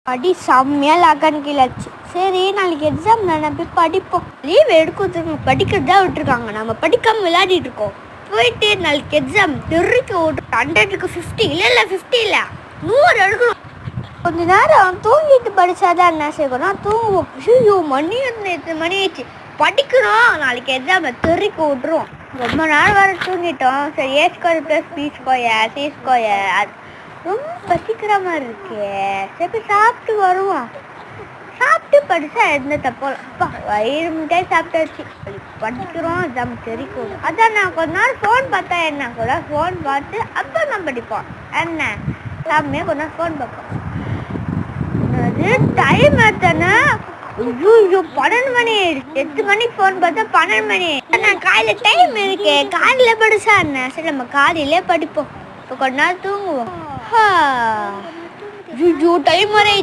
படி செம்மையா லாக்கான்னு கீழாச்சு. சரி நாளைக்கு எக்ஸாம் தானே போய் படிப்போம். லீவ் எடுக்க படிக்கிறதா விட்டுருக்காங்க. நம்ம படிக்காம விளையாடிட்டு இருக்கோம். போயிட்டு நாளைக்கு எக்ஸாம் தெருக்கு ஓட்டு 100க்கு 50 இல்லை 50 இல்லை 100 எடுக்கணும். கொஞ்ச நேரம் தூங்கிட்டு படிச்சாதான் என்ன செய்யணும். தூங்குவோம். ஐயோ மணி எத்தனை மணி ஆயிடுச்சு. படிக்கணும். நாளைக்கு எக்ஸாம் தெருக்கு விட்டுருவோம். ரொம்ப நேரம் வர தூங்கிட்டோம். சரி A square plus B square C square ரொம்ப பசிக்கிற மாதிரி இருக்கே. சரி சாப்பிட்டு வருவோம். சாப்பிட்டு படித்தா எந்த தப்போம். அப்பா வயிறு மிட்டாய் சாப்பிட்டாச்சு. படிக்கிறோம் எக்ஸாம் தெரிக்கும். அதான் நான் கொஞ்ச நேரம் ஃபோன் பார்த்தா என்ன கூட ஃபோன் பார்த்து அப்போ நான் படிப்போம். என்ன சாப்பிட்டே கொஞ்ச நேரம் ஃபோன் பார்ப்போம். அது டைம் எடுத்தேன்னா ஐயோ 12 மணி ஆயிடுச்சு. 8 மணிக்கு ஃபோன் பார்த்தா 12 மணி. நான் காலையில் டைம் இருக்கே. காலையில் படிச்சா என்ன. சரி நம்ம காலையிலே படிப்போம். இப்போ கொஞ்ச நேரம் தூங்குவோம். ஐயோ டைம் வரைச்சு.